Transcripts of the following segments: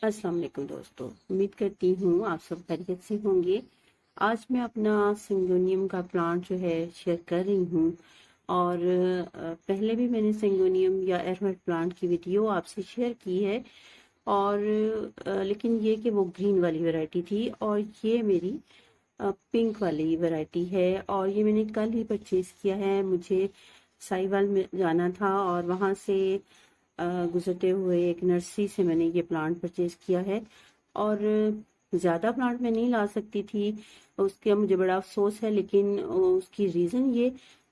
अस्सलाम वालेकुम दोस्तों, उम्मीद करती हूँ आप सब खैरियत से होंगे। आज मैं अपना सिंगोनियम का प्लांट जो है शेयर कर रही हूँ। और पहले भी मैंने सिंगोनियम या एरमेट प्लांट की वीडियो आपसे शेयर की है। और लेकिन ये कि वो ग्रीन वाली वैरायटी थी, और ये मेरी पिंक वाली वैरायटी है। और ये मैंने कल ही परचेज किया है। मुझे साहिवाल में जाना था और वहाँ से गुजरते हुए एक नर्सरी से मैंने ये प्लांट परचेज किया है। और ज़्यादा प्लांट मैं नहीं ला सकती थी, उसका मुझे बड़ा अफसोस है। लेकिन उसकी रीज़न ये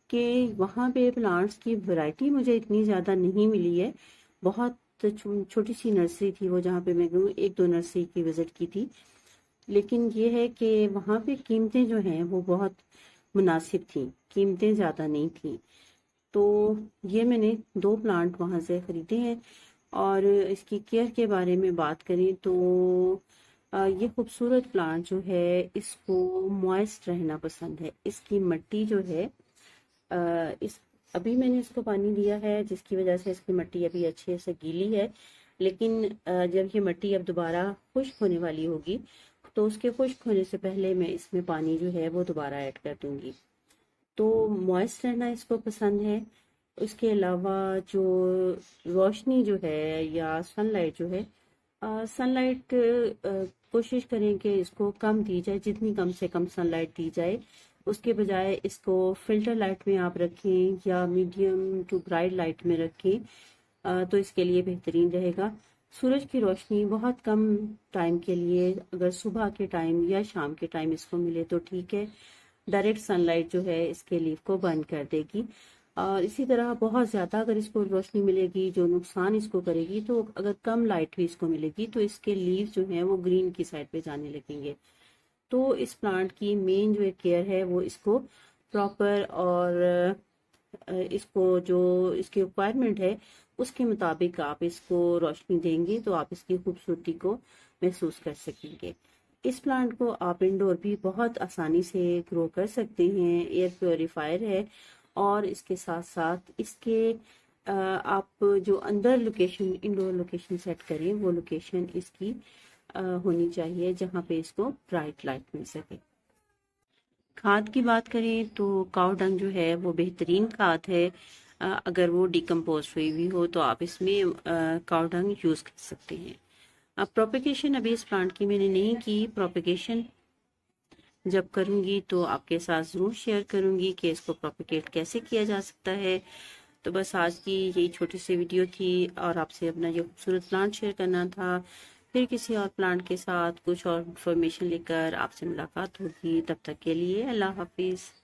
कि वहाँ पे प्लांट्स की वैरायटी मुझे इतनी ज़्यादा नहीं मिली है। बहुत छोटी सी नर्सरी थी वो, जहाँ पे मैं गई एक दो नर्सरी की विजिट की थी। लेकिन ये है कि वहाँ पे कीमतें जो हैं वो बहुत मुनासिब थी, कीमतें ज़्यादा नहीं थी। तो ये मैंने दो प्लांट वहाँ से खरीदे हैं। और इसकी केयर के बारे में बात करें तो ये खूबसूरत प्लांट जो है इसको मॉइस्ट रहना पसंद है। इसकी मिट्टी जो है इस अभी मैंने इसको पानी दिया है, जिसकी वजह से इसकी मिट्टी अभी अच्छे से गीली है। लेकिन जब ये मिट्टी अब दोबारा खुश्क होने वाली होगी, तो उसके खुश्क होने से पहले मैं इसमें पानी जो है वो दोबारा ऐड कर दूंगी। तो मॉइस्ट रहना इसको पसंद है। उसके अलावा जो रोशनी जो है या सनलाइट जो है, सनलाइट कोशिश करें कि इसको कम दी जाए, जितनी कम से कम सनलाइट दी जाए। उसके बजाय इसको फिल्टर लाइट में आप रखें या मीडियम टू ब्राइट लाइट में रखें, तो इसके लिए बेहतरीन रहेगा। सूरज की रोशनी बहुत कम टाइम के लिए, अगर सुबह के टाइम या शाम के टाइम इसको मिले तो ठीक है। डायरेक्ट सनलाइट जो है इसके लीफ को बंद कर देगी। और इसी तरह बहुत ज़्यादा अगर इसको रोशनी मिलेगी जो नुकसान इसको करेगी, तो अगर कम लाइट भी इसको मिलेगी तो इसके लीव जो हैं वो ग्रीन की साइड पे जाने लगेंगे। तो इस प्लांट की मेन जो केयर है वो इसको प्रॉपर और इसको जो इसकी रिक्वायरमेंट है उसके मुताबिक आप इसको रोशनी देंगे तो आप इसकी खूबसूरती को महसूस कर सकेंगे। इस प्लांट को आप इंडोर भी बहुत आसानी से ग्रो कर सकते हैं। एयर प्योरीफायर है। और इसके साथ साथ इसके आप जो अंदर लोकेशन, इंडोर लोकेशन सेट करें, वो लोकेशन इसकी होनी चाहिए जहाँ पे इसको ब्राइट लाइट मिल सके। खाद की बात करें तो काव डंग जो है वो बेहतरीन खाद है। अगर वो डिकम्पोज हुई हुई हो तो आप इसमें काव डंग यूज कर सकते हैं। अब प्रोपेगेशन अभी इस प्लांट की मैंने नहीं की। प्रोपेगेशन जब करूंगी तो आपके साथ जरूर शेयर करूंगी कि इसको प्रोपेगेट कैसे किया जा सकता है। तो बस आज की यही छोटी सी वीडियो थी, और आपसे अपना ये खूबसूरत प्लांट शेयर करना था। फिर किसी और प्लांट के साथ कुछ और इन्फॉर्मेशन लेकर आपसे मुलाकात होगी। तब तक के लिए अल्लाह हाफिज।